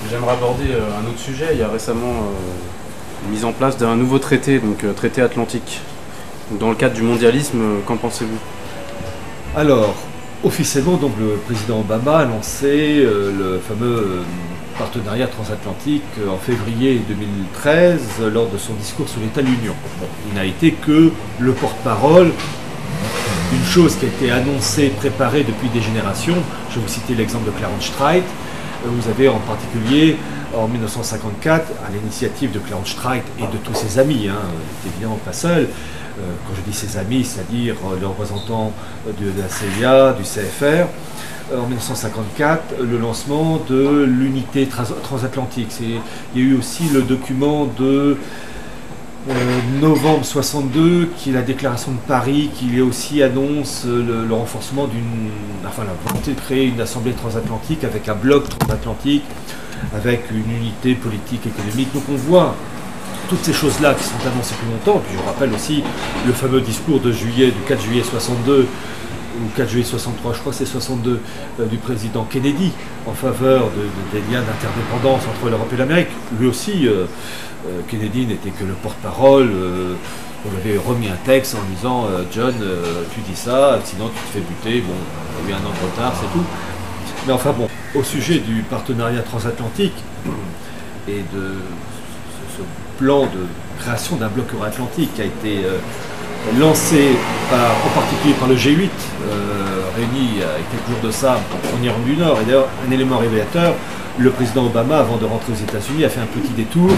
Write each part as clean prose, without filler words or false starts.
J'aimerais aborder un autre sujet. Il y a récemment une mise en place d'un nouveau traité, donc traité atlantique. Donc, dans le cadre du mondialisme, qu'en pensez-vous? Alors, officiellement, donc, le président Obama a lancé le fameux partenariat transatlantique en février 2013 lors de son discours sur l'état de l'Union. Bon, il n'a été que le porte-parole d'une chose qui a été annoncée, préparée depuis des générations. Je vais vous citer l'exemple de Clarence Streit. Vous avez en particulier, en 1954, à l'initiative de Clarence Streit et de tous ses amis, il n'était évidemment pas seul, quand je dis ses amis, c'est-à-dire les représentants de la CIA, du CFR, en 1954, le lancement de l'unité transatlantique. Il y a eu aussi le document de novembre 62, qui est la déclaration de Paris, qui aussi annonce le renforcement la volonté de créer une assemblée transatlantique avec un bloc transatlantique, avec une unité politique, économique. Donc on voit toutes ces choses-là qui sont annoncées depuis longtemps. Puis je rappelle aussi le fameux discours de juillet, du 4 juillet 62, ou 4 juillet 63, je crois que c'est 62, du président Kennedy, en faveur des liens d'interdépendance entre l'Europe et l'Amérique. Lui aussi, Kennedy n'était que le porte-parole. On lui avait remis un texte en disant John, tu dis ça, sinon tu te fais buter. Bon, il y a eu un an de retard, c'est tout. Mais enfin bon, au sujet du partenariat transatlantique et de ce plan de création d'un bloc euro-atlantique qui a été lancé en particulier par le G8, réuni il y a quelques jours de ça en Irlande du Nord. Et d'ailleurs, un élément révélateur, le président Obama, avant de rentrer aux États-Unis, a fait un petit détour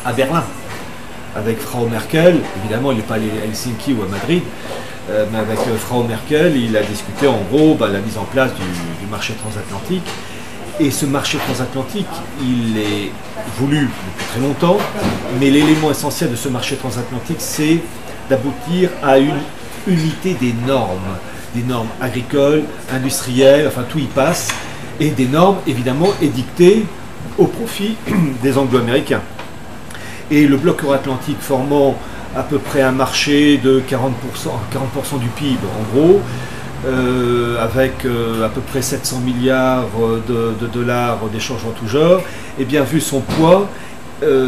à Berlin avec Frau Merkel. Évidemment, il n'est pas allé à Helsinki ou à Madrid, mais avec Frau Merkel, il a discuté en gros la mise en place du marché transatlantique. Et ce marché transatlantique, il est voulu depuis très longtemps, mais l'élément essentiel de ce marché transatlantique, c'est d'aboutir à une unité des normes agricoles, industrielles, enfin tout y passe, et des normes évidemment édictées au profit des Anglo-Américains. Et le bloc euro-atlantique formant à peu près un marché de 40% du PIB en gros, avec à peu près 700 milliards de dollars d'échanges en tout genre, et bien vu son poids,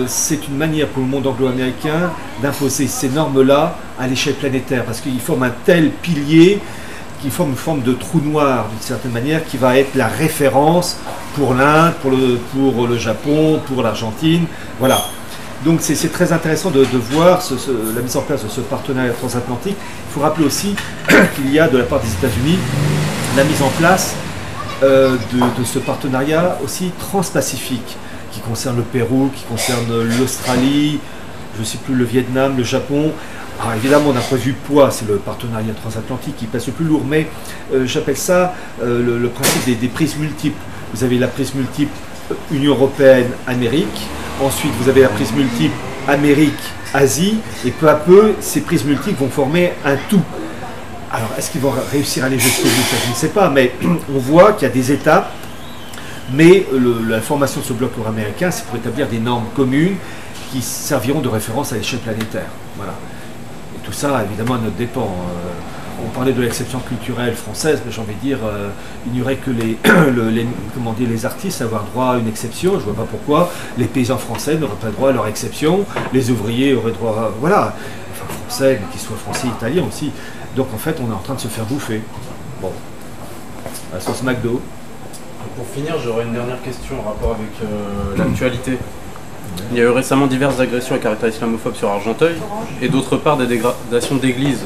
c'est une manière pour le monde anglo-américain d'imposer ces normes-là à l'échelle planétaire, parce qu'ils forment un tel pilier qui forme une forme de trou noir d'une certaine manière, qui va être la référence pour l'Inde, pour le Japon, pour l'Argentine, voilà. Donc c'est très intéressant de voir la mise en place de ce partenariat transatlantique. Il faut rappeler aussi qu'il y a de la part des États-Unis la mise en place de ce partenariat aussi transpacifique, qui concerne le Pérou, qui concerne l'Australie, je ne sais plus, le Vietnam, le Japon. Alors évidemment, d'un point de vue poids, c'est le partenariat transatlantique qui pèse le plus lourd, mais j'appelle ça le principe des prises multiples. Vous avez la prise multiple Union européenne-Amérique, ensuite vous avez la prise multiple Amérique-Asie, et peu à peu, ces prises multiples vont former un tout. Alors, est-ce qu'ils vont réussir à aller jusqu'au bout? Ça, je ne sais pas, mais on voit qu'il y a des étapes, mais la formation de ce bloc euro-américain, c'est pour établir des normes communes qui serviront de référence à l'échelle planétaire. Voilà. Et tout ça, évidemment, à notre dépens. On parlait de l'exception culturelle française, mais j'ai envie de dire, il n'y aurait que les artistes à avoir droit à une exception. Je ne vois pas pourquoi les paysans français n'auraient pas droit à leur exception, les ouvriers auraient droit à... Voilà, enfin français, mais qu'ils soient français, italiens aussi. Donc en fait, on est en train de se faire bouffer. Bon, à la sauce McDo. Pour finir, j'aurais une dernière question en rapport avec l'actualité. Il y a eu récemment diverses agressions à caractère islamophobe sur Argenteuil, et d'autre part des dégradations d'églises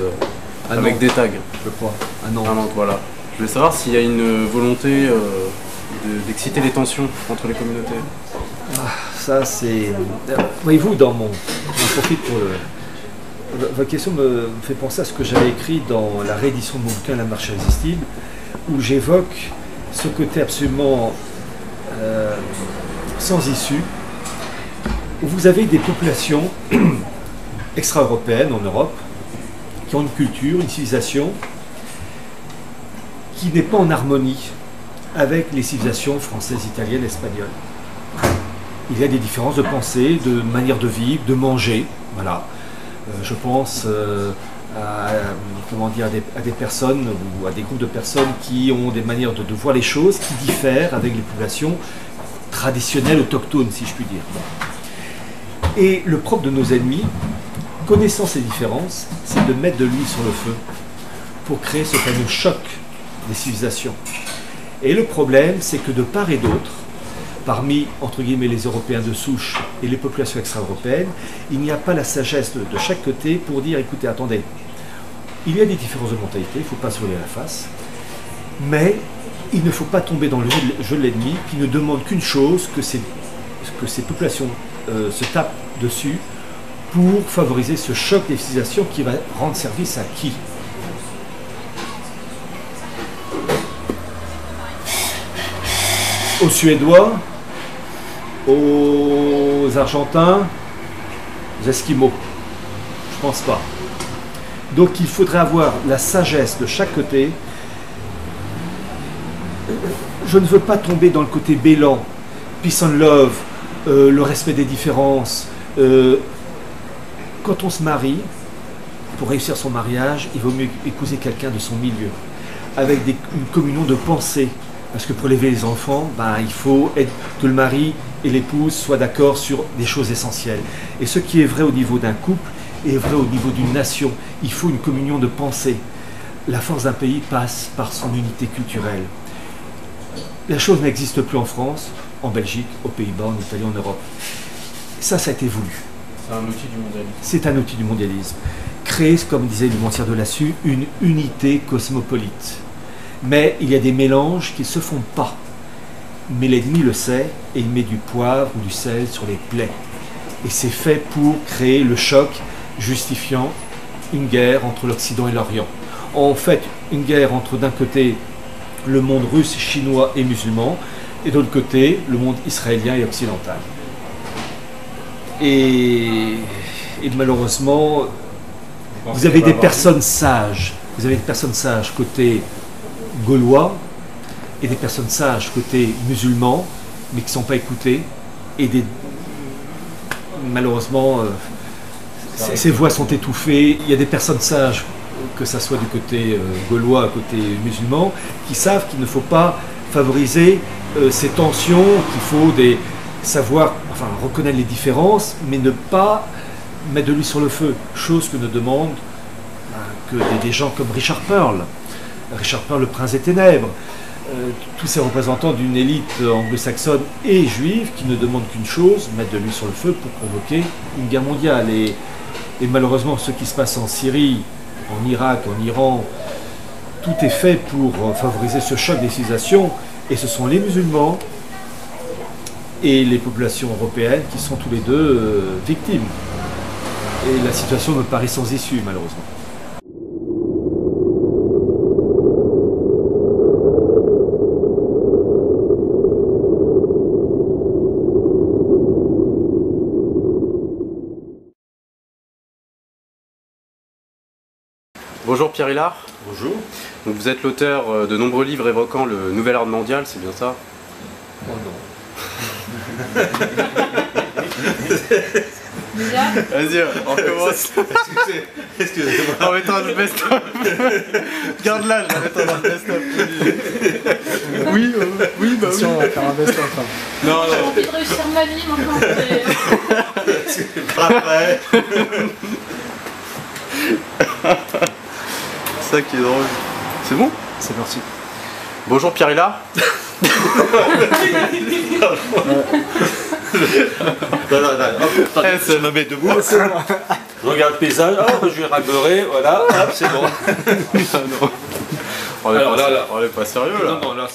avec des tags. Je crois. À Nantes. À Nantes, voilà. Je voulais savoir s'il y a une volonté d'exciter les tensions entre les communautés. Ça, c'est... Voyez-vous, j'en profite pour votre question me fait penser à ce que j'avais écrit dans la réédition de mon bouquin La marche irrésistible, où j'évoque ce côté absolument sans issue, où vous avez des populations extra-européennes en Europe, qui ont une culture, une civilisation qui n'est pas en harmonie avec les civilisations françaises, italiennes, espagnoles. Il y a des différences de pensée, de manière de vivre, de manger. Voilà. Je pense à des personnes ou à des groupes de personnes qui ont des manières de voir les choses qui diffèrent avec les populations traditionnelle, autochtone, si je puis dire. Et le propre de nos ennemis, connaissant ces différences, c'est de mettre de l'huile sur le feu pour créer ce fameux choc des civilisations. Et le problème, c'est que de part et d'autre, parmi, entre guillemets, les Européens de souche et les populations extra-européennes, il n'y a pas la sagesse de chaque côté pour dire, écoutez, attendez, il y a des différences de mentalité, il ne faut pas se voiler la face, mais il ne faut pas tomber dans le jeu de l'ennemi qui ne demande qu'une chose, que ces populations se tapent dessus pour favoriser ce choc des civilisations qui va rendre service à qui? Aux Suédois, aux Argentins, aux Esquimaux? Je pense pas. Donc il faudrait avoir la sagesse de chaque côté. Je ne veux pas tomber dans le côté bélan, peace and love, le respect des différences. Quand on se marie, pour réussir son mariage, il vaut mieux épouser quelqu'un de son milieu, avec une communion de pensée. Parce que pour élever les enfants, il faut que le mari et l'épouse soient d'accord sur des choses essentielles. Et ce qui est vrai au niveau d'un couple est vrai au niveau d'une nation. Il faut une communion de pensée. La force d'un pays passe par son unité culturelle. La chose n'existe plus en France, en Belgique, aux Pays-Bas, en Italie, en Europe. Ça a été voulu. C'est un outil du mondialisme. C'est un outil du mondialisme. Créer, comme disait Lemaitre de Lassus, une unité cosmopolite. Mais il y a des mélanges qui ne se font pas. Mais l'ennemi le sait et il met du poivre ou du sel sur les plaies. Et c'est fait pour créer le choc justifiant une guerre entre l'Occident et l'Orient. En fait, une guerre entre d'un côté le monde russe, chinois et musulman et de l'autre côté le monde israélien et occidental. Et malheureusement, vous avez des personnes sages. Vous avez des personnes sages côté gaulois et des personnes sages côté musulmans, mais qui ne sont pas écoutées. Et malheureusement, ces voix sont étouffées. Il y a des personnes sages, que ce soit du côté gaulois, côté musulman, qui savent qu'il ne faut pas favoriser ces tensions, qu'il faut savoir reconnaître les différences, mais ne pas mettre de l'huile sur le feu. Chose que ne demandent que des gens comme Richard Pearl. Richard Pearl, le prince des ténèbres, tous ces représentants d'une élite anglo-saxonne et juive qui ne demandent qu'une chose, mettre de l'huile sur le feu pour provoquer une guerre mondiale. Et malheureusement, ce qui se passe en Syrie, en Irak, en Iran, tout est fait pour favoriser ce choc des civilisations, et ce sont les musulmans et les populations européennes qui sont tous les deux victimes. Et la situation me paraît sans issue, malheureusement. Bonjour Pierre Hillard. Bonjour. Donc vous êtes l'auteur de nombreux livres évoquant le nouvel ordre mondial, c'est bien ça? Oh non. Vas-y, on recommence. Excusez-moi. En mettant un best-of. Garde-la, je vais mettre un best-of. Oui, oui, bah oui. On va faire un best-of. Non, J'ai envie de réussir ma vie maintenant. Après. C'est ça qui est drôle. C'est bon? C'est parti. Bonjour Pierre Hillard. Je me mets debout. Je regarde le paysage. Je vais ragorer. Voilà. C'est bon. On est pas sérieux là. Non, là.